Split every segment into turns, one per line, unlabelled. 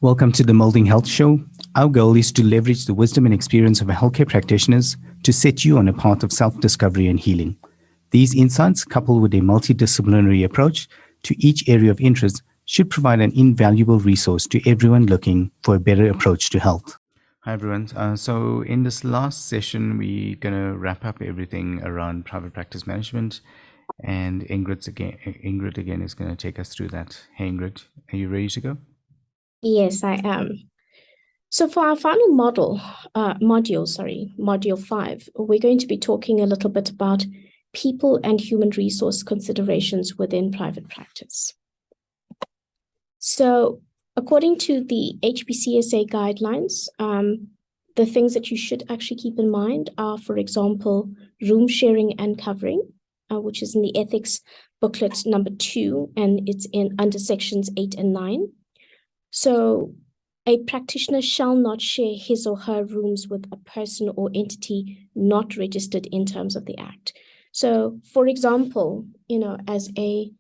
Welcome to the Molding Health Show. Our goal is to leverage the wisdom and experience of healthcare practitioners to set you on a path of self-discovery and healing. These insights, coupled with a multidisciplinary approach to each area of interest, should provide an invaluable resource to everyone looking for a better approach to health. Hi, everyone. So in this last session, we're going to wrap up everything around private practice management. And Ingrid again is going to take us through that. Hey, Ingrid, are you ready to go?
Yes, I am. So for our final module 5, we're going to be talking a little bit about people and human resource considerations within private practice. So according to the HPCSA guidelines, the things that you should actually keep in mind are, for example, room sharing and covering, which is in the ethics booklet number 2, and it's under sections 8 and 9. So a practitioner shall not share his or her rooms with a person or entity not registered in terms of the Act. So, for example, as an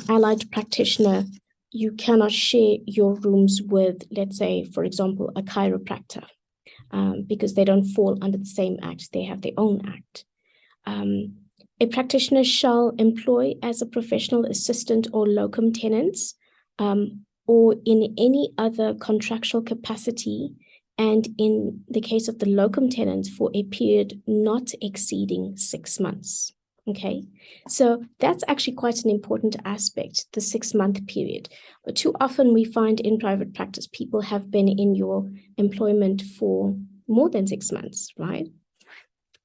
allied practitioner, you cannot share your rooms with, let's say, for example, a chiropractor, because they don't fall under the same Act. They have their own Act. A practitioner shall employ as a professional assistant or locum tenens, or in any other contractual capacity, and in the case of the locum tenens, for a period not exceeding 6 months. Okay, so that's actually quite an important aspect, the 6-month period. But too often we find in private practice, people have been in your employment for more than 6 months, right?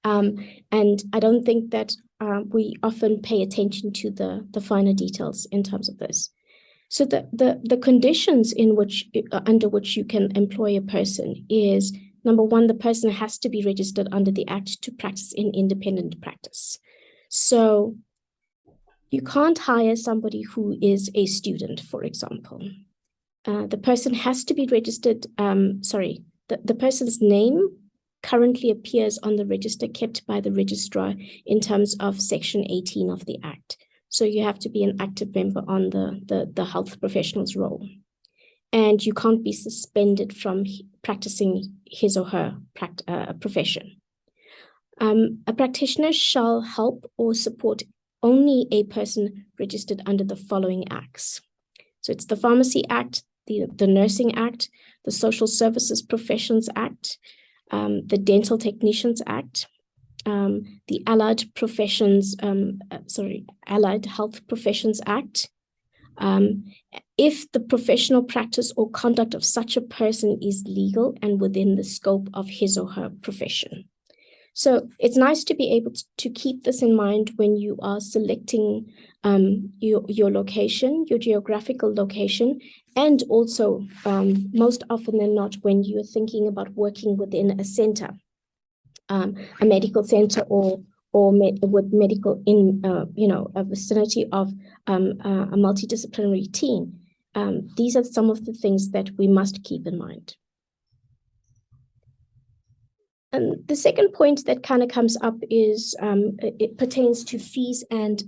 And I don't think that we often pay attention to the finer details in terms of this. So the conditions under which you can employ a person is, number one, the person has to be registered under the Act to practice in independent practice. So you can't hire somebody who is a student, for example. The person has to be registered, the person's name currently appears on the register kept by the registrar in terms of section 18 of the Act. So you have to be an active member on the health professional's roll. And you can't be suspended from practicing his or her profession. A practitioner shall help or support only a person registered under the following acts. So it's the Pharmacy Act, the Nursing Act, the Social Services Professions Act, the Dental Technicians Act, the Allied Health Professions Act. If the professional practice or conduct of such a person is legal and within the scope of his or her profession. So it's nice to be able to keep this in mind when you are selecting your location, your geographical location, and also most often than not when you're thinking about working within a center. A medical center or with medical in a vicinity of a multidisciplinary team. These are some of the things that we must keep in mind. And the second point that kind of comes up is it pertains to fees and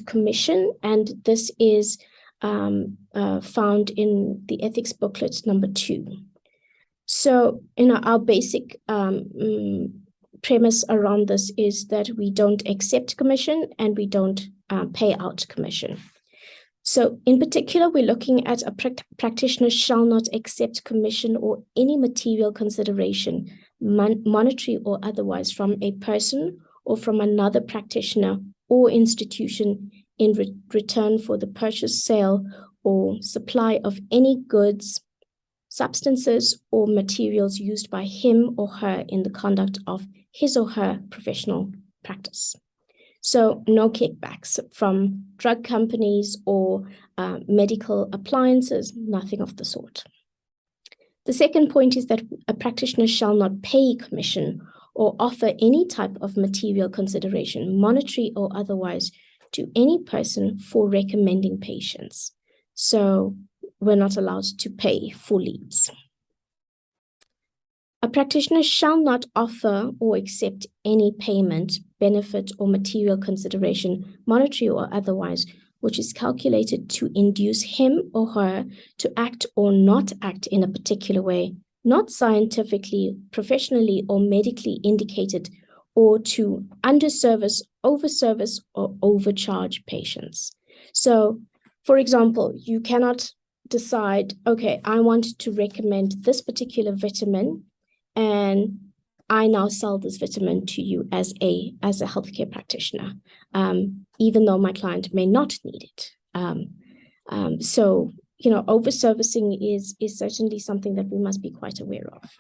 commission, and this is found in the ethics booklet number 2. So, our basic premise around this is that we don't accept commission and we don't pay out commission. So, in particular, we're looking at a practitioner shall not accept commission or any material consideration, monetary or otherwise, from a person or from another practitioner or institution in return for the purchase, sale, or supply of any goods, substances, or materials used by him or her in the conduct of his or her professional practice. So no kickbacks from drug companies or medical appliances, nothing of the sort. The second point is that a practitioner shall not pay commission or offer any type of material consideration, monetary or otherwise, to any person for recommending patients. So we're not allowed to pay for leads. A practitioner shall not offer or accept any payment, benefit, or material consideration, monetary or otherwise, which is calculated to induce him or her to act or not act in a particular way, not scientifically, professionally, or medically indicated, or to underservice, overservice, or overcharge patients. So, for example, you cannot decide, okay, I want to recommend this particular vitamin, and I now sell this vitamin to you as a healthcare practitioner, even though my client may not need it. So, over-servicing is certainly something that we must be quite aware of.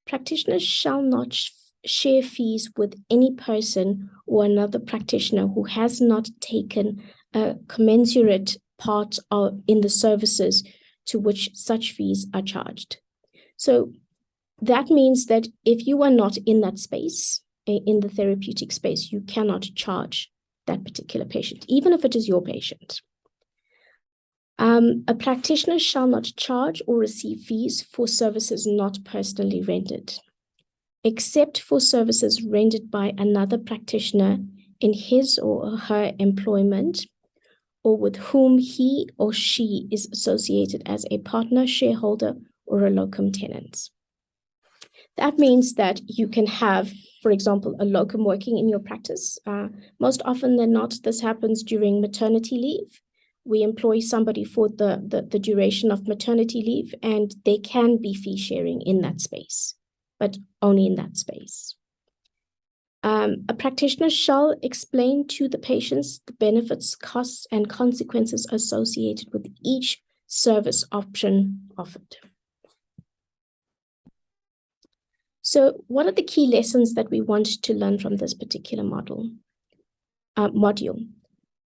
Practitioners shall not share fees with any person or another practitioner who has not taken a commensurate part in the services to which such fees are charged. So that means that if you are not in that space, in the therapeutic space, you cannot charge that particular patient, even if it is your patient. A practitioner shall not charge or receive fees for services not personally rendered, except for services rendered by another practitioner in his or her employment, or with whom he or she is associated as a partner, shareholder, or a locum tenens. That means that you can have, for example, a locum working in your practice. Most often than not, this happens during maternity leave. We employ somebody for the duration of maternity leave, and they can be fee sharing in that space, but only in that space. A practitioner shall explain to the patients the benefits, costs, and consequences associated with each service option offered. So what are the key lessons that we want to learn from this particular module?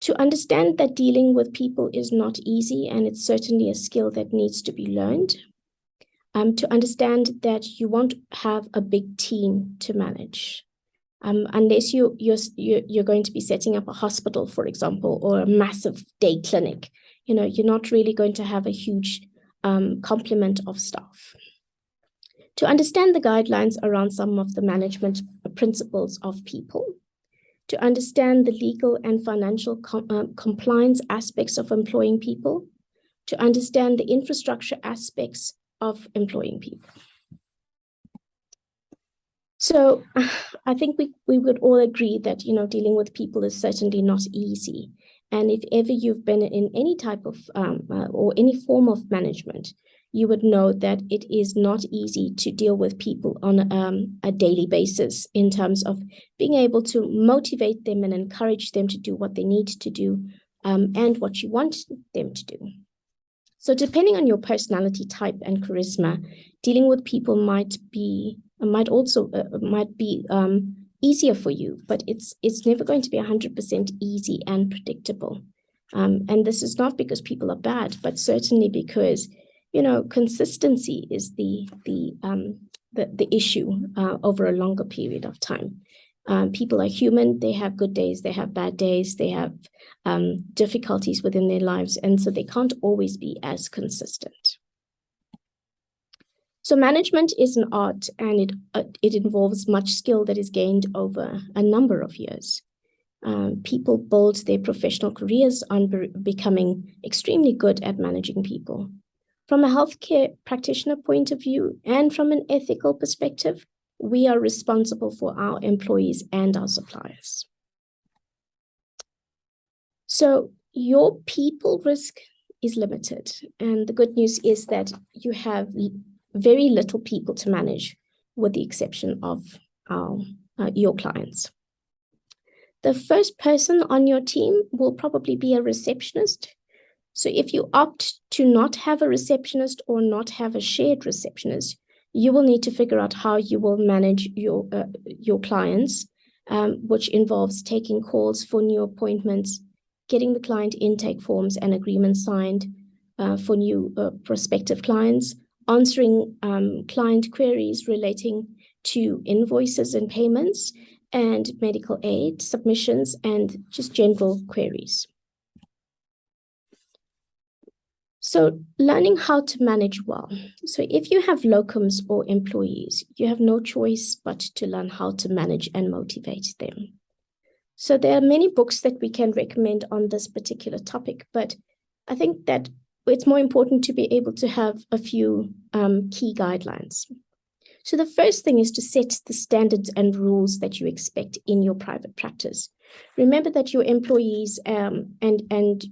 To understand that dealing with people is not easy, and it's certainly a skill that needs to be learned. To understand that you won't have a big team to manage. Unless you're going to be setting up a hospital, for example, or a massive day clinic, you're not really going to have a huge complement of staff. To understand the guidelines around some of the management principles of people, to understand the legal and financial compliance aspects of employing people, to understand the infrastructure aspects of employing people. So I think we would all agree that, dealing with people is certainly not easy. And if ever you've been in any type of or any form of management, you would know that it is not easy to deal with people on a daily basis in terms of being able to motivate them and encourage them to do what they need to do and what you want them to do. So depending on your personality type and charisma, dealing with people might be easier for you, but it's never going to be 100% easy and predictable. And this is not because people are bad, but certainly because consistency is the issue over a longer period of time. People are human. They have good days. They have bad days. They have difficulties within their lives. And so they can't always be as consistent. So management is an art, and it involves much skill that is gained over a number of years. People build their professional careers on becoming extremely good at managing people. From a healthcare practitioner point of view and from an ethical perspective, we are responsible for our employees and our suppliers. So your people risk is limited. And the good news is that you have very little people to manage, with the exception of your clients. The first person on your team will probably be a receptionist. So if you opt to not have a receptionist or not have a shared receptionist, you will need to figure out how you will manage your clients, which involves taking calls for new appointments, getting the client intake forms and agreements signed for new prospective clients, answering client queries relating to invoices and payments, and medical aid submissions, and just general queries. So learning how to manage well. So if you have locums or employees, you have no choice but to learn how to manage and motivate them. So there are many books that we can recommend on this particular topic, but I think that it's more important to be able to have a few key guidelines. So the first thing is to set the standards and rules that you expect in your private practice. Remember that your employees and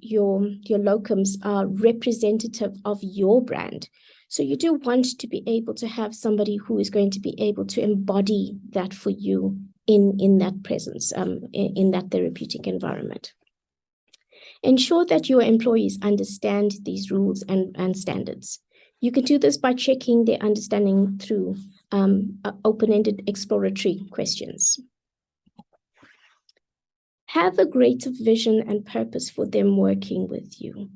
your locums are representative of your brand. So you do want to be able to have somebody who is going to be able to embody that for you in that presence, in that therapeutic environment. Ensure that your employees understand these rules and standards. You can do this by checking their understanding through open-ended exploratory questions. Have a greater vision and purpose for them working with you.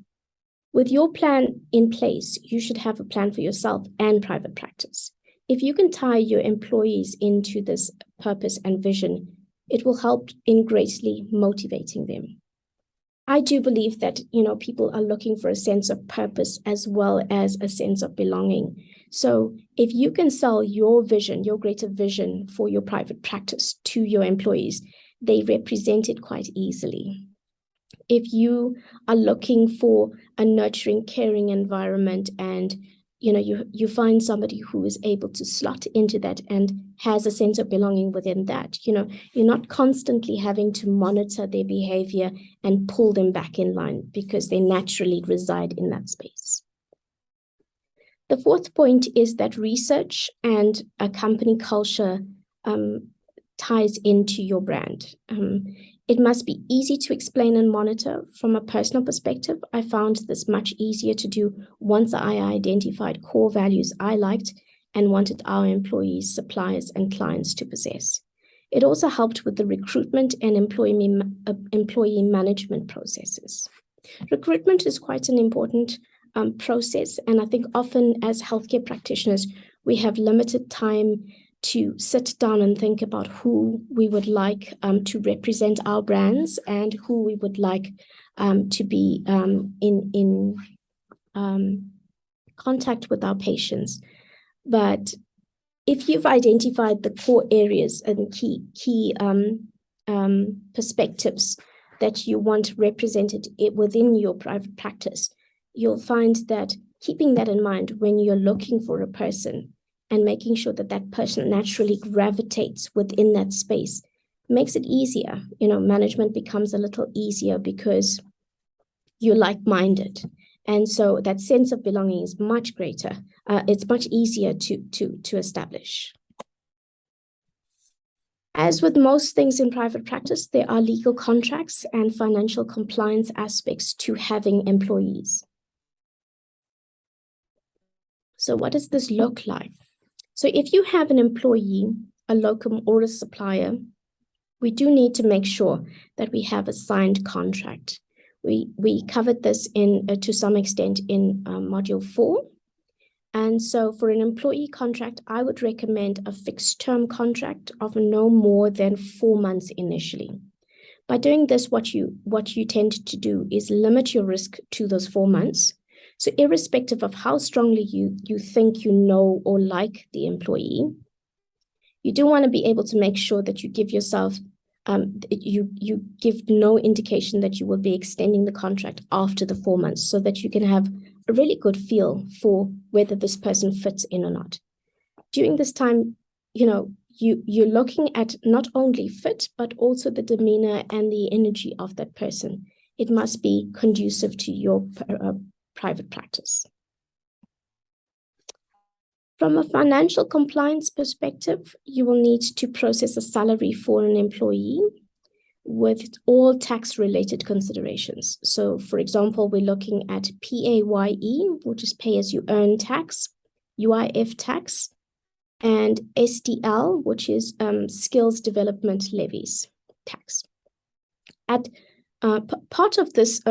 With your plan in place, you should have a plan for yourself and private practice. If you can tie your employees into this purpose and vision, it will help in greatly motivating them. I do believe that, people are looking for a sense of purpose as well as a sense of belonging. So if you can sell your vision, your greater vision for your private practice to your employees, they represent it quite easily. If you are looking for a nurturing, caring environment and you find somebody who is able to slot into that and has a sense of belonging within that, you're not constantly having to monitor their behavior and pull them back in line because they naturally reside in that space. The fourth point is that research and a company culture ties into your brand. It must be easy to explain and monitor. From a personal perspective, I found this much easier to do once I identified core values I liked and wanted our employees, suppliers, and clients to possess. It also helped with the recruitment and employee management processes. Recruitment is quite an important process, and I think often as healthcare practitioners, we have limited time to sit down and think about who we would like to represent our brands and who we would like to be in contact with our patients. But if you've identified the core areas and key perspectives that you want represented within your private practice, you'll find that keeping that in mind when you're looking for a person and making sure that that person naturally gravitates within that space makes it easier. Management becomes a little easier because you're like-minded. And so that sense of belonging is much greater. It's much easier to establish. As with most things in private practice, there are legal contracts and financial compliance aspects to having employees. So what does this look like? So if you have an employee, a locum or a supplier, we do need to make sure that we have a signed contract. We covered this to some extent in module 4. And so for an employee contract, I would recommend a fixed term contract of no more than 4 months initially. By doing this, what you tend to do is limit your risk to those 4 months. So irrespective of how strongly you think you know or like the employee, you do want to be able to make sure that you give yourself, you give no indication that you will be extending the contract after the 4 months so that you can have a really good feel for whether this person fits in or not. During this time, you're looking at not only fit, but also the demeanor and the energy of that person. It must be conducive to your private practice. From a financial compliance perspective, you will need to process a salary for an employee with all tax-related considerations. So, for example, we're looking at PAYE, which is pay as you earn tax, UIF tax, and SDL, which is skills development levies tax. Part of this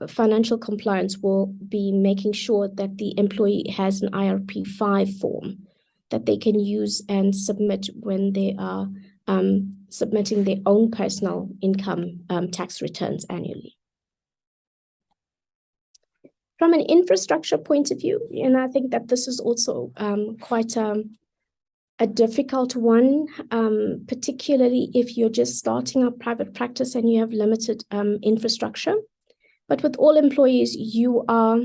financial compliance will be making sure that the employee has an IRP5 form that they can use and submit when they are submitting their own personal income tax returns annually. From an infrastructure point of view, and I think that this is also quite a difficult one, particularly if you're just starting a private practice and you have limited infrastructure. But with all employees, you are,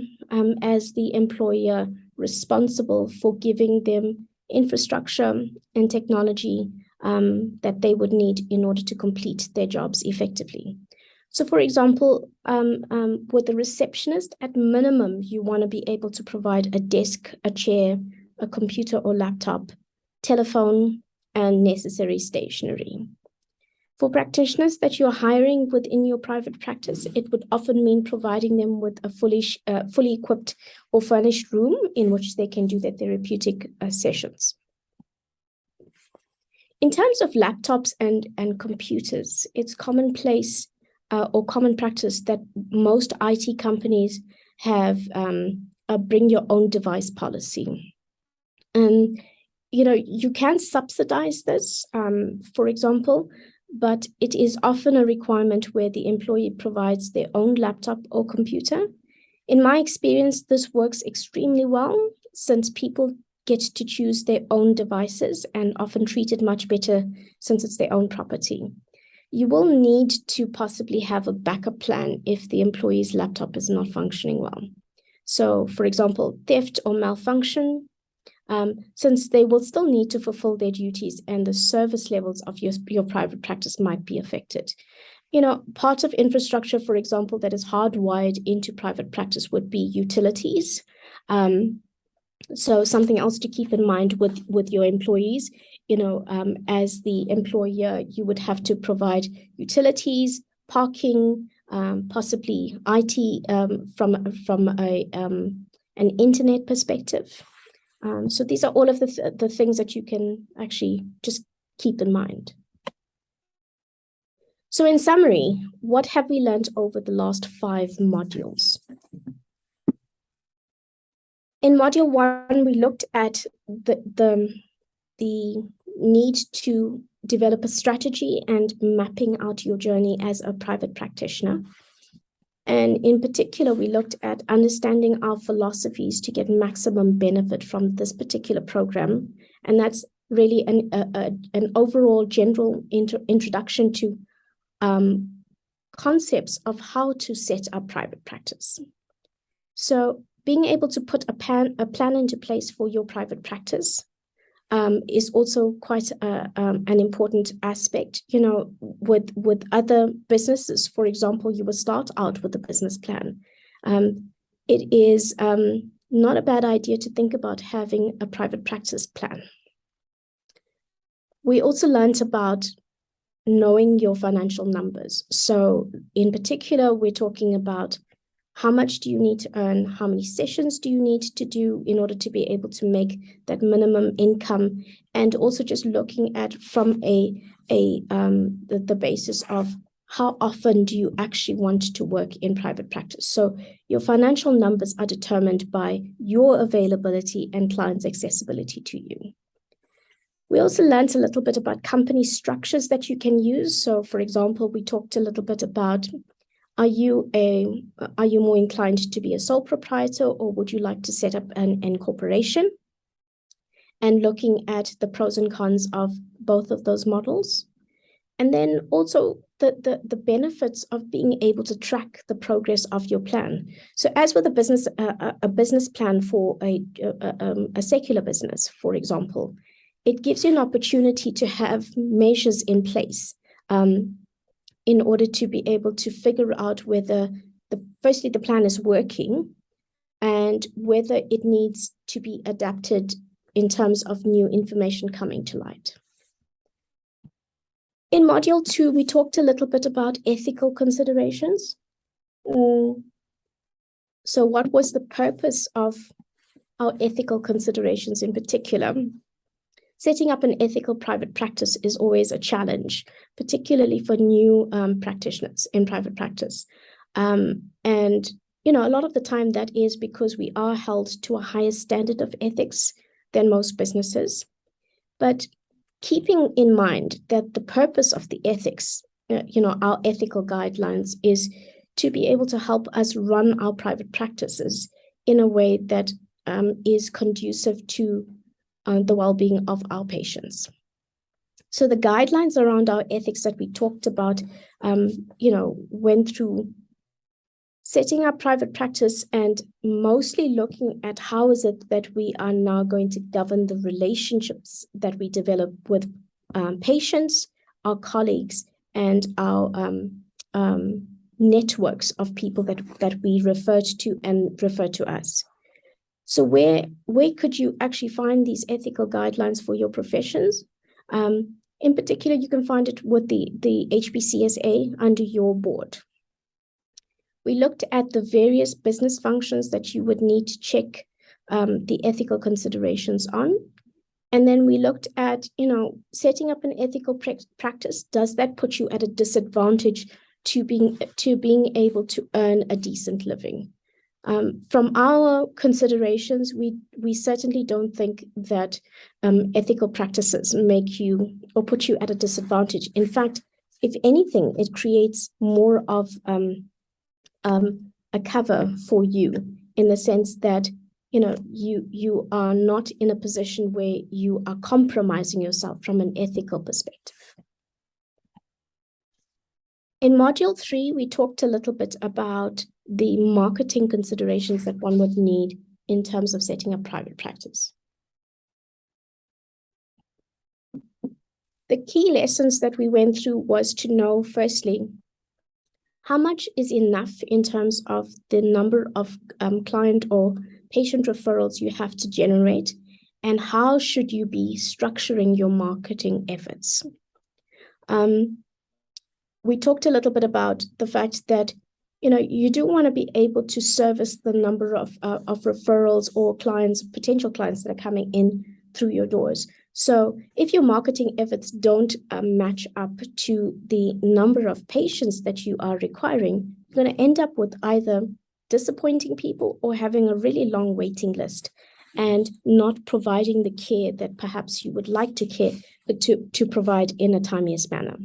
as the employer, responsible for giving them infrastructure and technology that they would need in order to complete their jobs effectively. So, for example, with the receptionist, at minimum, you want to be able to provide a desk, a chair, a computer or laptop, telephone, and necessary stationery. For practitioners that you're hiring within your private practice, it would often mean providing them with a fully equipped or furnished room in which they can do their therapeutic sessions. In terms of laptops and computers, it's commonplace or common practice that most IT companies have a bring your own device policy. And you can subsidize this, for example, but it is often a requirement where the employee provides their own laptop or computer. In my experience, this works extremely well since people get to choose their own devices and often treat it much better since it's their own property. You will need to possibly have a backup plan if the employee's laptop is not functioning well. So, for example, theft or malfunction, since they will still need to fulfill their duties and the service levels of your private practice might be affected. Part of infrastructure, for example, that is hardwired into private practice would be utilities. So something else to keep in mind with your employees, as the employer, you would have to provide utilities, parking, possibly IT from an internet perspective. So these are all of the things that you can actually just keep in mind. So in summary, what have we learned over the last 5 modules? In module 1, we looked at the need to develop a strategy and mapping out your journey as a private practitioner. And in particular, we looked at understanding our philosophies to get maximum benefit from this particular program. And that's really an overall general introduction to concepts of how to set up private practice. So being able to put a plan into place for your private practice is also quite an important aspect. With other businesses, for example, you will start out with a business plan. It is not a bad idea to think about having a private practice plan. We also learned about knowing your financial numbers. So in particular, we're talking about how much do you need to earn? How many sessions do you need to do in order to be able to make that minimum income? And also just looking at from the basis of how often do you actually want to work in private practice? So your financial numbers are determined by your availability and clients' accessibility to you. We also learned a little bit about company structures that you can use. So for example, we talked a little bit about, are you more inclined to be a sole proprietor, or would you like to set up an incorporation? And looking at the pros and cons of both of those models. And then also the benefits of being able to track the progress of your plan. So as with a business plan for a secular business, for example, it gives you an opportunity to have measures in place in order to be able to figure out whether firstly the plan is working and whether it needs to be adapted in terms of new information coming to light. In module 2, we talked a little bit about ethical considerations. So what was the purpose of our ethical considerations in particular? Setting up an ethical private practice is always a challenge, particularly for new practitioners in private practice. And, a lot of the time that is because we are held to a higher standard of ethics than most businesses. But keeping in mind that the purpose of the ethics, our ethical guidelines, is to be able to help us run our private practices in a way that is conducive to the well-being of our patients. So the guidelines around our ethics that we talked about, went through setting up private practice and mostly looking at how is it that we are now going to govern the relationships that we develop with patients, our colleagues, and our networks of people that we refer to and refer to us. So where could you actually find these ethical guidelines for your professions? In particular, you can find it with the HPCSA under your board. We looked at the various business functions that you would need to check the ethical considerations on. And then we looked at, setting up an ethical practice. Does that put you at a disadvantage to being able to earn a decent living? From our considerations, we certainly don't think that ethical practices make you or put you at a disadvantage. In fact, if anything, it creates more of a cover for you, in the sense that you are not in a position where you are compromising yourself from an ethical perspective. In module 3, we talked a little bit about the marketing considerations that one would need in terms of setting up private practice. The key lessons that we went through was to know, firstly, how much is enough in terms of the number of client or patient referrals you have to generate, and how should you be structuring your marketing efforts? We talked a little bit about the fact that you do want to be able to service the number of referrals or clients, potential clients that are coming in through your doors. So if your marketing efforts don't match up to the number of patients that you are requiring, you're going to end up with either disappointing people or having a really long waiting list and not providing the care that perhaps you would like to provide in a timeliest manner.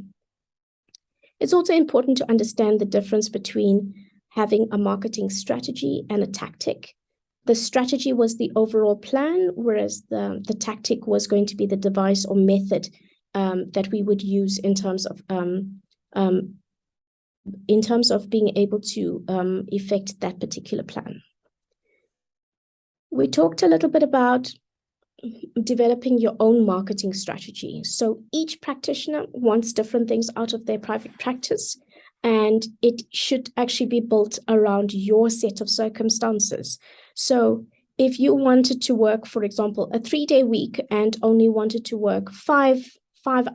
It's also important to understand the difference between having a marketing strategy and a tactic. The strategy was the overall plan, whereas the tactic was going to be the device or method that we would use in terms of being able to effect that particular plan. We talked a little bit about developing your own marketing strategy. So each practitioner wants different things out of their private practice, and it should actually be built around your set of circumstances. So if you wanted to work, for example, a 3-day week and only wanted to work five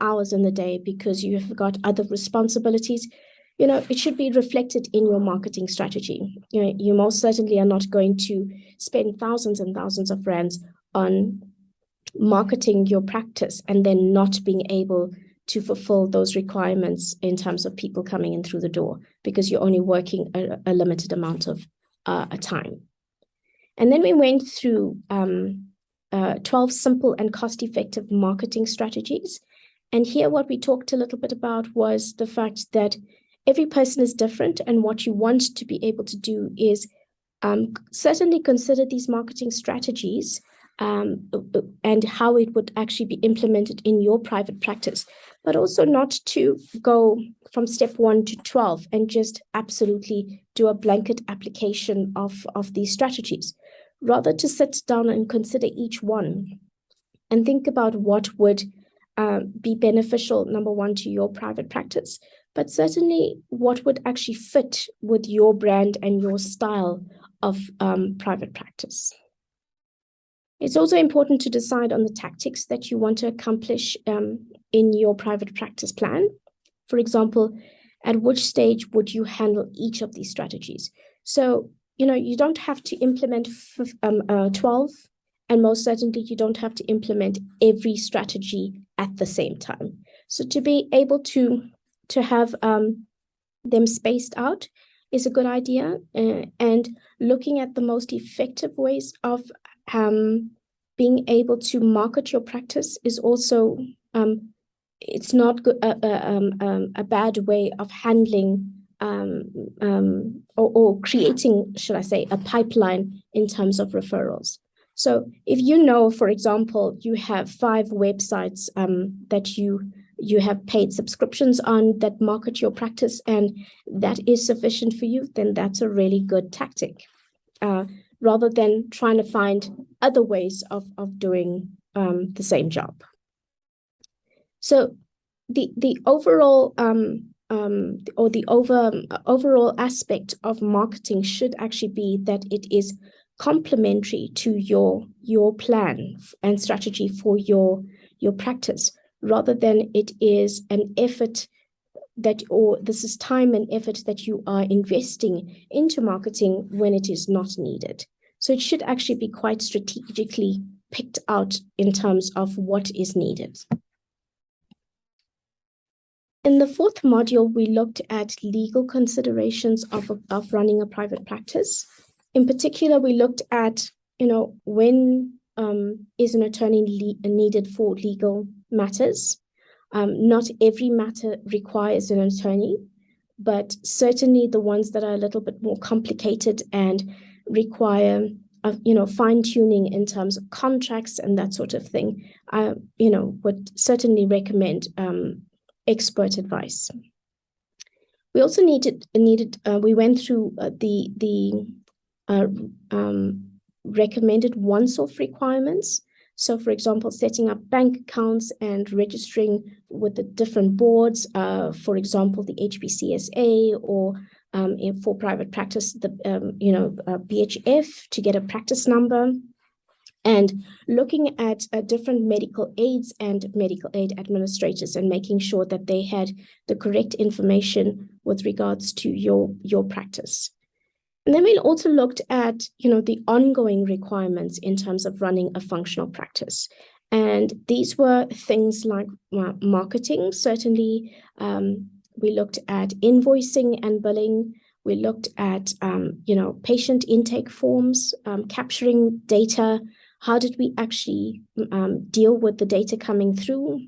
hours in the day because you have got other responsibilities, it should be reflected in your marketing strategy. You most certainly are not going to spend thousands and thousands of rands on marketing your practice and then not being able to fulfill those requirements in terms of people coming in through the door, because you're only working a limited amount of time. And then we went through 12 simple and cost-effective marketing strategies. And here what we talked a little bit about was the fact that every person is different, and what you want to be able to do is certainly consider these marketing strategies and how it would actually be implemented in your private practice, but also not to go from step 1 to 12 and just absolutely do a blanket application of these strategies. Rather to sit down and consider each one and think about what would be beneficial, number one, to your private practice, but certainly what would actually fit with your brand and your style of private practice. It's also important to decide on the tactics that you want to accomplish in your private practice plan. For example, at which stage would you handle each of these strategies? So, you don't have to implement 12, and most certainly you don't have to implement every strategy at the same time. So to be able to have them spaced out is a good idea, and looking at the most effective ways of being able to market your practice is also it's not a bad way of handling or creating, should I say, a pipeline in terms of referrals. So if you know, for example, you have 5 websites that you have paid subscriptions on that market your practice, and that is sufficient for you, then that's a really good tactic, rather than trying to find other ways of doing the same job. So the overall overall aspect of marketing should actually be that it is complementary to your plan and strategy for your practice, rather than it is an effort that, or this is time and effort that you are investing into marketing when it is not needed. So it should actually be quite strategically picked out in terms of what is needed. In the 4th module, we looked at legal considerations of running a private practice. In particular, we looked at, when is an attorney needed for legal matters. Not every matter requires an attorney, but certainly the ones that are a little bit more complicated and require fine-tuning in terms of contracts and that sort of thing, would certainly recommend expert advice. We also we went through the recommended once-off requirements. So, for example, setting up bank accounts and registering with the different boards, for example, the HPCSA, or for private practice, the BHF, to get a practice number, and looking at different medical aids and medical aid administrators and making sure that they had the correct information with regards to your practice. And then we also looked at, the ongoing requirements in terms of running a functional practice. And these were things like marketing. Certainly, we looked at invoicing and billing. We looked at, patient intake forms, capturing data. How did we actually deal with the data coming through?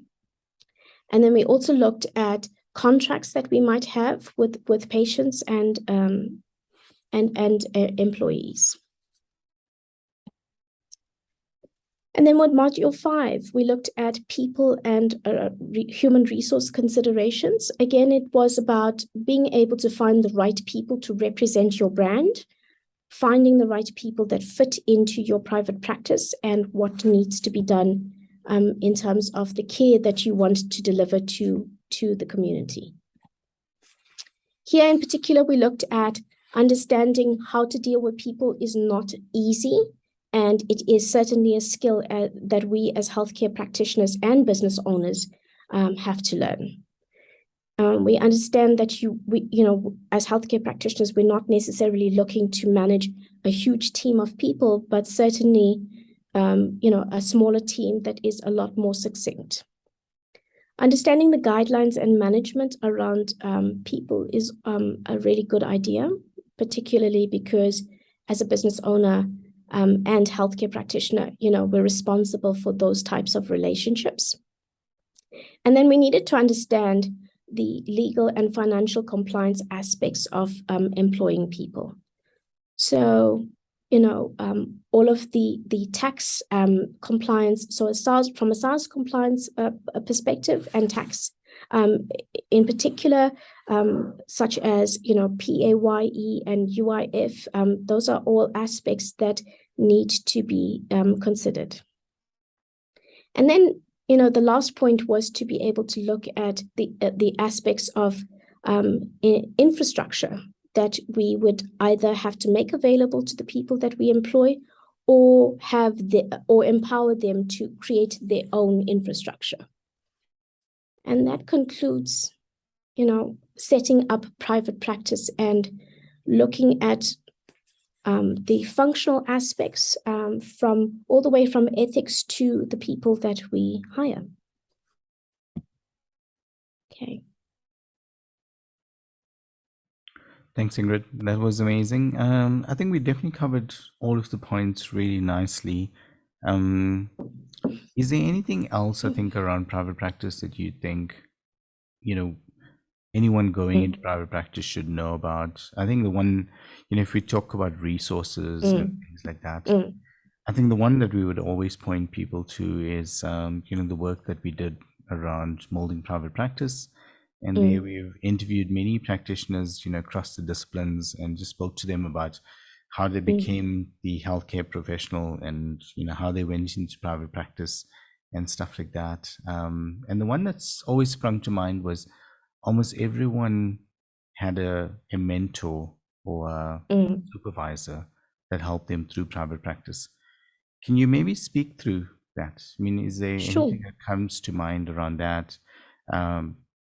And then we also looked at contracts that we might have with patients and employees. And then with module 5, we looked at people and human resource considerations. Again, it was about being able to find the right people to represent your brand, finding the right people that fit into your private practice, and what needs to be done in terms of the care that you want to deliver to the community. Here in particular, we looked at understanding how to deal with people is not easy, and it is certainly a skill that we as healthcare practitioners and business owners have to learn. We understand that as healthcare practitioners, we're not necessarily looking to manage a huge team of people, but certainly, a smaller team that is a lot more succinct. Understanding the guidelines and management around people is a really good idea, particularly because as a business owner and healthcare practitioner, we're responsible for those types of relationships. And then we needed to understand the legal and financial compliance aspects of employing people. So, all of the tax compliance, so from a SARS compliance perspective, and tax in particular, such as, PAYE and UIF, those are all aspects that need to be considered. And then, the last point was to be able to look at the aspects of infrastructure that we would either have to make available to the people that we employ, or empower them to create their own infrastructure. And that concludes, setting up private practice and looking at the functional aspects from all the way from ethics to the people that we hire. Okay.
Thanks, Ingrid. That was amazing. I think we definitely covered all of the points really nicely. Is there anything else, I think, around private practice that you think, anyone going into private practice should know about? I think the one, if we talk about resources and things like that, I think the one that we would always point people to is, the work that we did around molding private practice. And there we've interviewed many practitioners, across the disciplines, and just spoke to them about how they became the healthcare professional, and, how they went into private practice and stuff like that. And the one that's always sprung to mind was almost everyone had a mentor or a supervisor that helped them through private practice. Can you maybe speak through that? I mean, is there
Sure.
anything that comes to mind around that?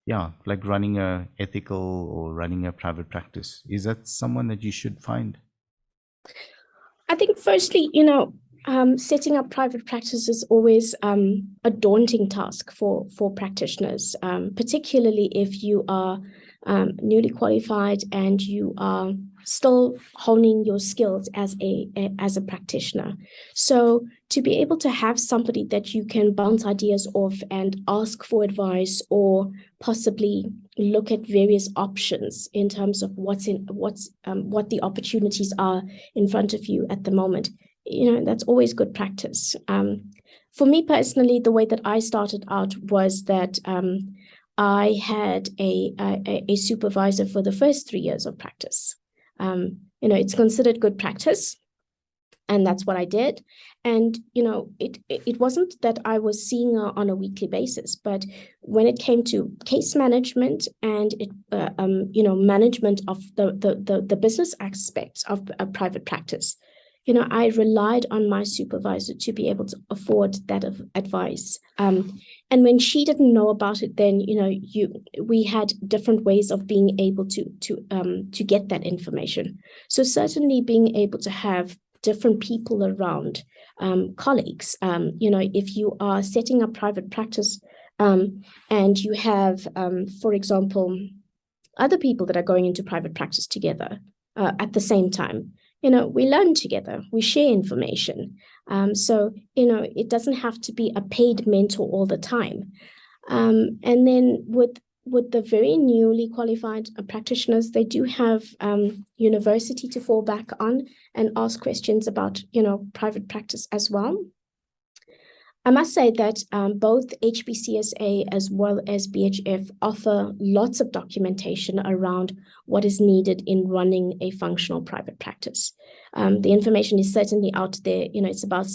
Yeah, like running a ethical or running a private practice. Is that someone that you should find?
I think firstly, setting up private practice is always a daunting task for practitioners, particularly if you are newly qualified and you are still honing your skills as a practitioner. So to be able to have somebody that you can bounce ideas off and ask for advice, or possibly look at various options in terms of what the opportunities are in front of you at the moment, that's always good practice. For me personally, the way that I started out was that I had a supervisor for the first 3 years of practice. It's considered good practice, and that's what I did. And it wasn't that I was seeing her on a weekly basis, but when it came to case management and management of the business aspects of a private practice, I relied on my supervisor to be able to afford that advice. And when she didn't know about it, then we had different ways of being able to get that information. So certainly being able to have different people around, colleagues. If you are setting up private practice, and you have, for example, other people that are going into private practice together at the same time, we learn together, we share information. So, it doesn't have to be a paid mentor all the time. And then with the very newly qualified practitioners, they do have university to fall back on and ask questions about, private practice as well. I must say that both HPCSA as well as BHF offer lots of documentation around what is needed in running a functional private practice. The information is certainly out there. It's about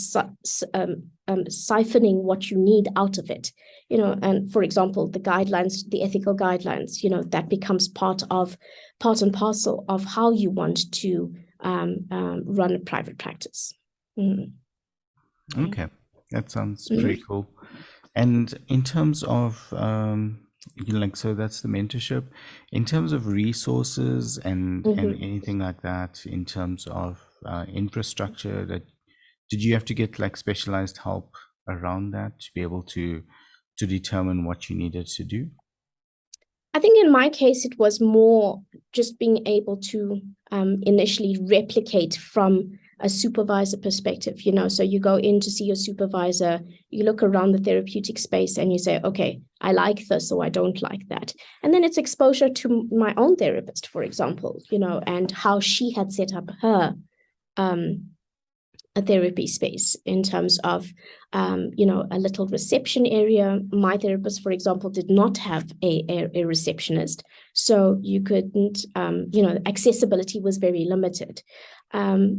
siphoning what you need out of it. And for example, the guidelines, the ethical guidelines, that becomes part and parcel of how you want to run a private practice.
Okay. That sounds pretty cool. And in terms of, so that's the mentorship. In terms of resources and anything like that, in terms of infrastructure, did you have to get like specialized help around that to be able to determine what you needed to do?
I think in my case, it was more just being able to initially replicate from a supervisor perspective, so you go in to see your supervisor, you look around the therapeutic space and you say, okay, I like this or I don't like that. And then it's exposure to my own therapist, for example, and how she had set up her a therapy space in terms of, a little reception area. My therapist, for example, did not have a receptionist. So you couldn't, accessibility was very limited.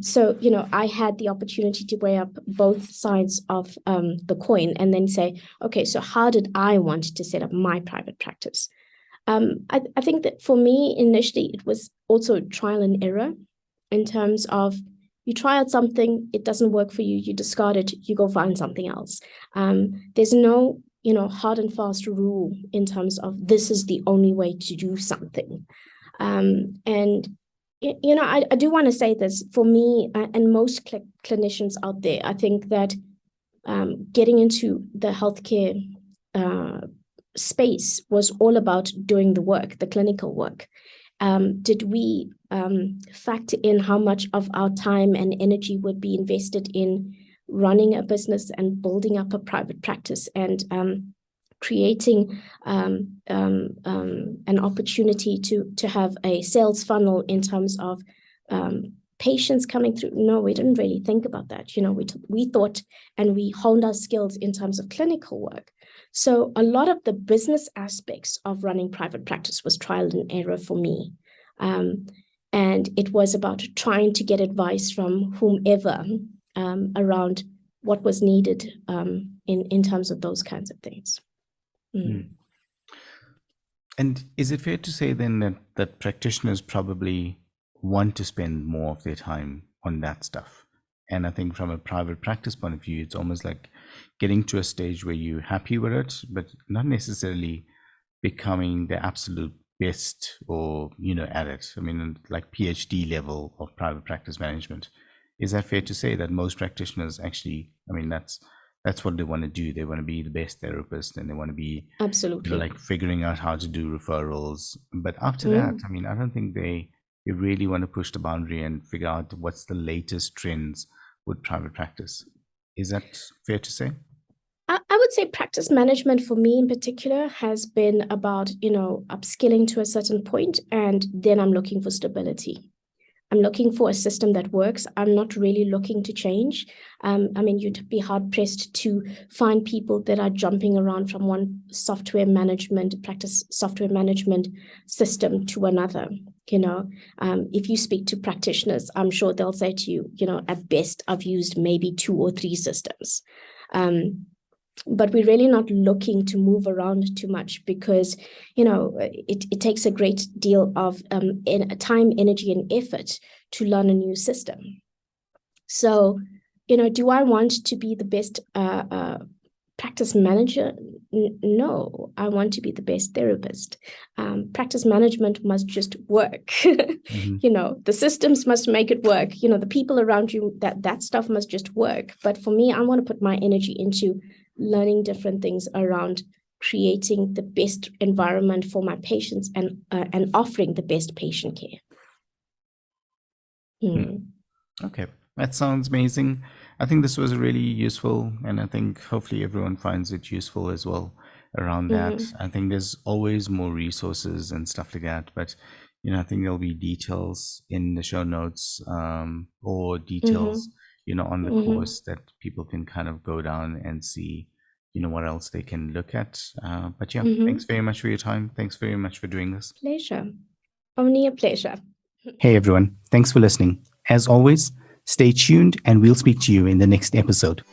So, I had the opportunity to weigh up both sides of the coin and then say, okay, so how did I want to set up my private practice? I think that for me, initially, it was also trial and error in terms of, you try out something, it doesn't work for you, you discard it, you go find something else. There's no, hard and fast rule in terms of this is the only way to do something. And, I do want to say this, for me and most clinicians out there, I think that getting into the healthcare space was all about doing the work, the clinical work. Did we factor in how much of our time and energy would be invested in running a business and building up a private practice and creating an opportunity to have a sales funnel in terms of patients coming through. No, we didn't really think about that. We thought and we honed our skills in terms of clinical work. So a lot of the business aspects of running private practice was trial and error for me. And it was about trying to get advice from whomever around what was needed in terms of those kinds of things.
And is it fair to say then that practitioners probably want to spend more of their time on that stuff? And I think from a private practice point of view, it's almost like getting to a stage where you're happy with it, but not necessarily becoming the absolute best or, at it. I mean, like PhD level of private practice management. Is that fair to say that most practitioners actually, that's what they want to do. They want to be the best therapist, and they want to be
absolutely
like figuring out how to do referrals. But after that, I don't think they really want to push the boundary and figure out what's the latest trends with private practice. Is that fair to say?
I would say practice management for me in particular has been about, upskilling to a certain point, and then I'm looking for stability. I'm looking for a system that works. I'm not really looking to change. You'd be hard pressed to find people that are jumping around from one practice software management system to another. If you speak to practitioners, I'm sure they'll say to you, at best, I've used maybe 2 or 3 systems. But we're really not looking to move around too much because, it takes a great deal of time, energy, and effort to learn a new system. So, do I want to be the best practice manager? No, I want to be the best therapist. Practice management must just work. The systems must make it work. The people around you, that stuff must just work. But for me, I want to put my energy into learning different things around creating the best environment for my patients and offering the best patient care.
Okay, that sounds amazing. I think this was really useful, and I think hopefully everyone finds it useful as well around that. I think there's always more resources and stuff like that, but I think there'll be details in the show notes or details on the course that people can kind of go down and see what else they can look at. But thanks very much for your time. Thanks very much for doing this.
Pleasure. Only a pleasure.
Hey everyone, thanks for listening. As always, stay tuned and we'll speak to you in the next episode.